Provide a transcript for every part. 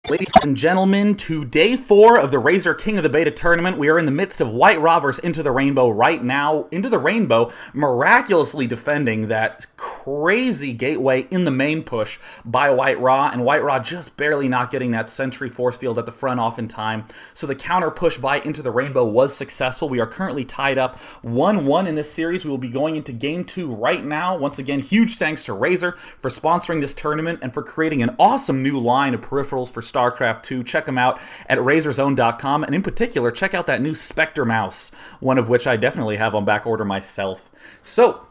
Ladies and gentlemen, to day 4 of the Razor King of the Beta tournament. We are in the midst of WhiteRa versus IntoTheRainBOw right now. IntoTheRainBOw miraculously defending that crazy gateway in the main push by WhiteRa, and WhiteRa just barely not getting that sentry force field at the front off in time. So the counter push by IntoTheRainBOw was successful. We are currently tied up 1-1 in this series. We will be going into game 2 right now. Once again, huge thanks to Razor for sponsoring this tournament and for creating an awesome new line of peripherals for Starcraft 2. Check them out at razorzone.com, and in particular, check out that new Spectre mouse, one of which I definitely have on back order myself. So,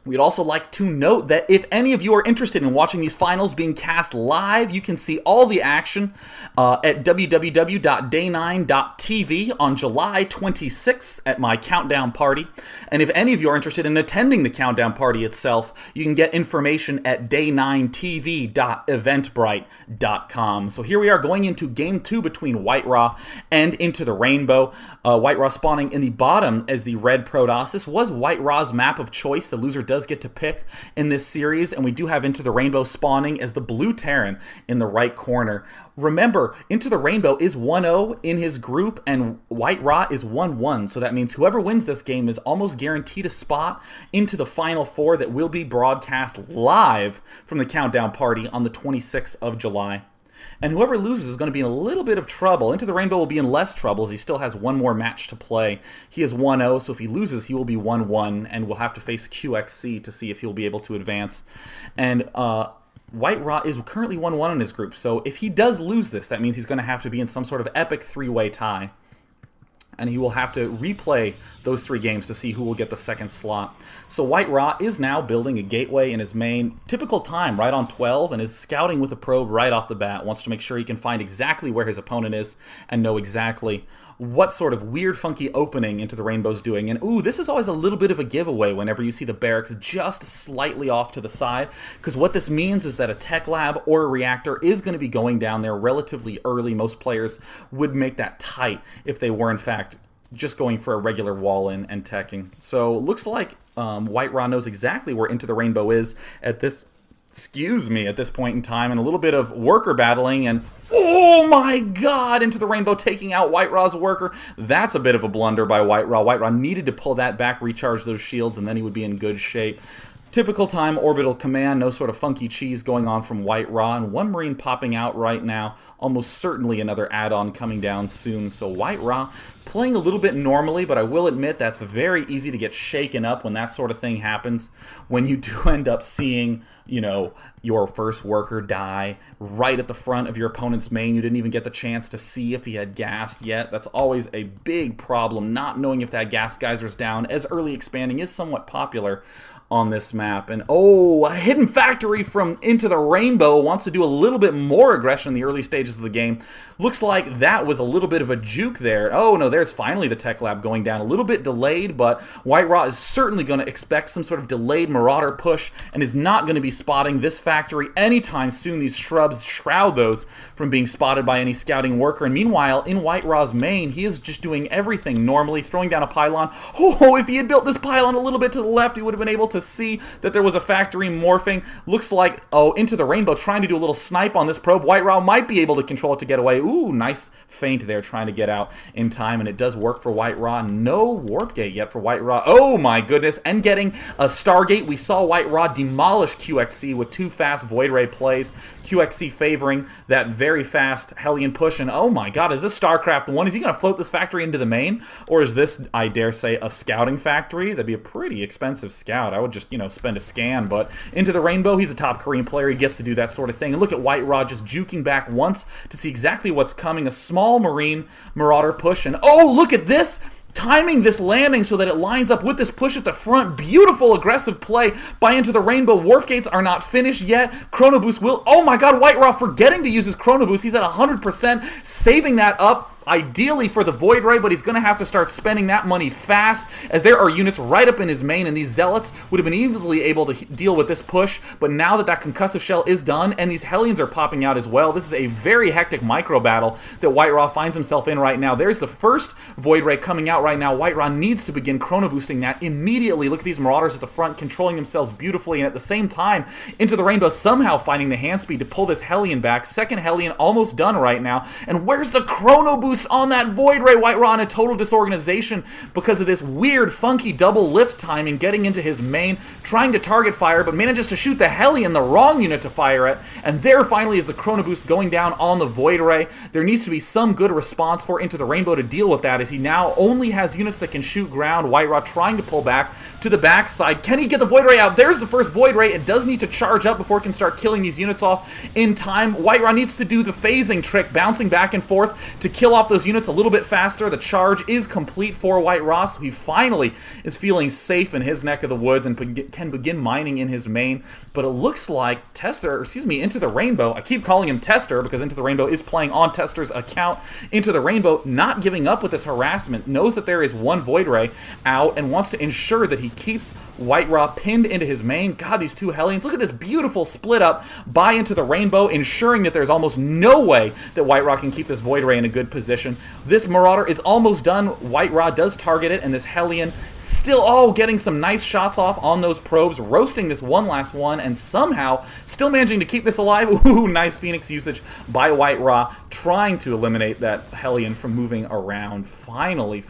we'd also like to note that if any of you are interested in watching these finals being cast live, you can see all the action at www.day9.tv on July 26th at my countdown party. And if any of you are interested in attending the countdown party itself, you can get information at day9tv.eventbrite.com. So here we are going into game 2 between WhiteRa and IntoTheRainBOw. WhiteRa spawning in the bottom as the red Protoss. This was WhiteRa's map of choice. The loser does get to pick in this series, and we do have IntoTheRainBOw spawning as the blue Terran in the right corner. Remember, IntoTheRainBOw is 1-0 in his group, and WhiteRa is 1-1, so that means whoever wins this game is almost guaranteed a spot into the Final Four that will be broadcast live from the countdown party on the 26th of July. And whoever loses is going to be in a little bit of trouble. IntoTheRainBOw will be in less trouble as he still has one more match to play. He is 1-0, so if he loses, he will be 1-1, and will have to face QXC to see if he'll be able to advance. And WhiteRa is currently 1-1 in his group, so if he does lose this, that means he's going to have to be in some sort of epic three-way tie. And he will have to replay those 3 games to see who will get the second slot. So WhiteRa is now building a gateway in his main. Typical time, right on 12, and is scouting with a probe right off the bat. Wants to make sure he can find exactly where his opponent is and know exactly what sort of weird, funky opening IntoTheRainBOw's doing. And ooh, this is always a little bit of a giveaway whenever you see the barracks just slightly off to the side, because what this means is that a tech lab or a reactor is going to be going down there relatively early. Most players would make that tight if they were, in fact, just going for a regular wall-in and teching. So looks like WhiteRa knows exactly where IntoTheRainBOw is at this, at this point in time, and a little bit of worker battling, and oh my god, IntoTheRainBOw taking out WhiteRa's worker. That's a bit of a blunder by WhiteRa. WhiteRa needed to pull that back, recharge those shields, and then he would be in good shape. Typical time, orbital command, no sort of funky cheese going on from WhiteRa, and one Marine popping out right now. Almost certainly another add-on coming down soon. So WhiteRa playing a little bit normally, but I will admit that's very easy to get shaken up when that sort of thing happens. When you do end up seeing, you know, your first worker die right at the front of your opponent's main. You didn't even get the chance to see if he had gassed yet. That's always a big problem, not knowing if that gas geyser's down, as early expanding is somewhat popular on this map. And oh, a hidden factory from IntoTheRainBOw wants to do a little bit more aggression in the early stages of the game. Looks like that was a little bit of a juke there. Oh no, there's finally the tech lab going down. A little bit delayed, but WhiteRa is certainly going to expect some sort of delayed marauder push and is not going to be spotting this factory anytime soon. These shrubs shroud those from being spotted by any scouting worker. And meanwhile, in WhiteRa's main, he is just doing everything normally, throwing down a pylon. Oh, if he had built this pylon a little bit to the left, he would have been able to see that there was a factory morphing. Looks like, oh, IntoTheRainBOw trying to do a little snipe on this probe. WhiteRa might be able to control it to get away. Ooh, nice feint there, trying to get out in time, and it does work for WhiteRa. No warp gate yet for WhiteRa. Oh my goodness, and getting a Stargate. We saw WhiteRa demolish QXC with 2 fast Void Ray plays. QXC favoring that very fast Hellion push, and oh my god, is this Starcraft 1? Is he going to float this factory into the main? Or is this, I dare say, a scouting factory? That'd be a pretty expensive scout. I would just, you know, spend a scan, but IntoTheRainBOw, he's a top Korean player. He gets to do that sort of thing. And look at WhiteRa just juking back once to see exactly what's coming. A small Marine Marauder push, and oh, look at this! Timing this landing so that it lines up with this push at the front. Beautiful aggressive play by IntoTheRainBOw. Warp gates are not finished yet. Chrono Boost will... Oh my god, WhiteRa forgetting to use his Chrono Boost. He's at 100%, saving that up. ideally for the Void Ray, but he's going to have to start spending that money fast, as there are units right up in his main, and these Zealots would have been easily able to deal with this push, but now that that concussive shell is done, and these Hellions are popping out as well, this is a very hectic micro battle that WhiteRa finds himself in right now. There's the first Void Ray coming out right now. WhiteRa needs to begin chrono boosting that immediately. Look at these Marauders at the front controlling themselves beautifully, and at the same time, IntoTheRainBOw somehow finding the hand speed to pull this Hellion back. Second Hellion almost done right now, and where's the chrono boost on that Void Ray? WhiteRa in a total disorganization because of this weird, funky double lift timing, getting into his main, trying to target fire, but manages to shoot the Hellion, the wrong unit to fire at, and there finally is the chrono boost going down on the Void Ray. There needs to be some good response for IntoTheRainBOw to deal with that, as he now only has units that can shoot ground. WhiteRa trying to pull back to the backside. Can he get the Void Ray out? There's the first Void Ray. It does need to charge up before it can start killing these units off in time. WhiteRa needs to do the phasing trick, bouncing back and forth to kill off those units a little bit faster. The charge is complete for WhiteRa, so he finally is feeling safe in his neck of the woods and can begin mining in his main. But it looks like IntoTheRainBOw, I keep calling him Tester because IntoTheRainBOw is playing on Tester's account. IntoTheRainBOw not giving up with this harassment, knows that there is one Void Ray out and wants to ensure that he keeps WhiteRa pinned into his main. God, these two Hellions. Look at this beautiful split up by IntoTheRainBOw, ensuring that there's almost no way that WhiteRa can keep this Void Ray in a good position. This Marauder is almost done. WhiteRa does target it, and this Hellion still, getting some nice shots off on those probes, roasting this one last one, and somehow still managing to keep this alive. Ooh, nice Phoenix usage by WhiteRa, trying to eliminate that Hellion from moving around. Finally,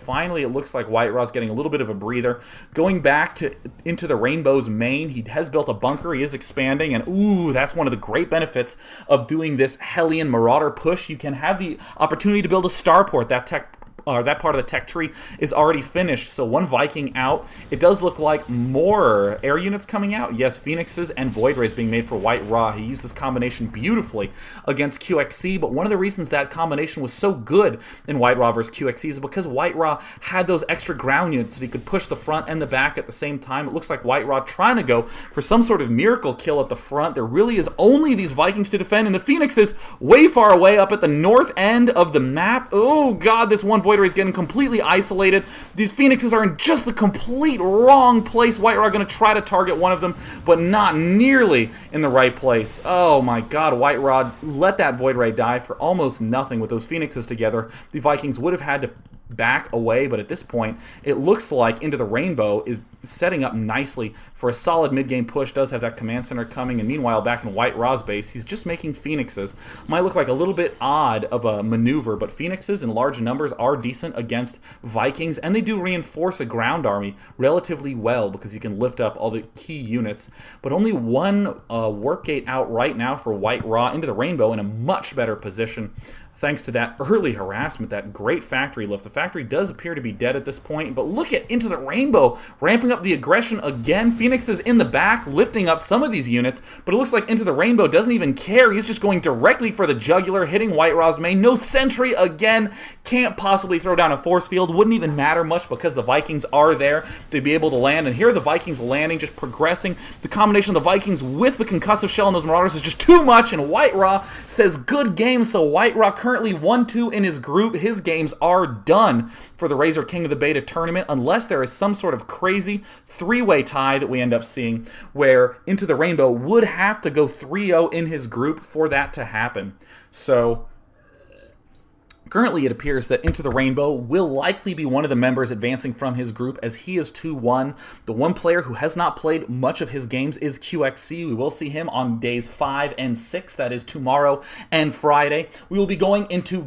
it looks like WhiteRa's getting a little bit of a breather. Going back to IntoTheRainBOw's main, he has built a bunker, he is expanding, and ooh, that's one of the great benefits of doing this Hellion Marauder push. You can have the opportunity to build a starport. That part of the tech tree is already finished, so one Viking out. It does look like more air units coming out. Yes, Phoenixes and Void Rays being made for WhiteRa. He used this combination beautifully against QXC, but one of the reasons that combination was so good in WhiteRa versus QXC is because WhiteRa had those extra ground units that he could push the front and the back at the same time. It looks like WhiteRa trying to go for some sort of miracle kill at the front. There really is only these Vikings to defend, and the Phoenixes way far away up at the north end of the map. Oh god, this one Void Ray is getting completely isolated. These Phoenixes are in just the complete wrong place. WhiteRa going to try to target one of them, but not nearly in the right place. Oh my god, WhiteRa let that Void Ray die for almost nothing. With those Phoenixes together, the Vikings would have had to back away, but at this point, it looks like IntoTheRainBOw is setting up nicely for a solid mid-game push. Does have that command center coming, and meanwhile, back in WhiteRa's base, he's just making Phoenixes. Might look like a little bit odd of a maneuver, but Phoenixes in large numbers are decent against Vikings, and they do reinforce a ground army relatively well because you can lift up all the key units. But only one work gate out right now for WhiteRa. IntoTheRainBOw in a much better position, thanks to that early harassment, that great factory lift. The factory does appear to be dead at this point, but look at IntoTheRainBOw ramping up the aggression again. Phoenix is in the back, lifting up some of these units, but it looks like IntoTheRainBOw doesn't even care. He's just going directly for the jugular, hitting WhiteRa's main. No sentry again. Can't possibly throw down a force field. Wouldn't even matter much because the Vikings are there to be able to land, and here are the Vikings landing, just progressing. The combination of the Vikings with the concussive shell and those Marauders is just too much, and WhiteRa says good game. So WhiteRa currently 1-2 in his group. His games are done for the Razor King of the Beta tournament, unless there is some sort of crazy three-way tie that we end up seeing where IntoTheRainBOw would have to go 3-0 in his group for that to happen. So currently, it appears that IntoTheRainBOw will likely be one of the members advancing from his group, as he is 2-1. The one player who has not played much of his games is QXC. We will see him on days 5 and 6, that is tomorrow and Friday. We will be going into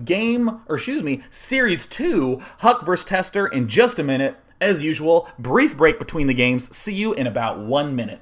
Series 2, Huck vs. Tester, in just a minute. As usual, brief break between the games. See you in about 1 minute.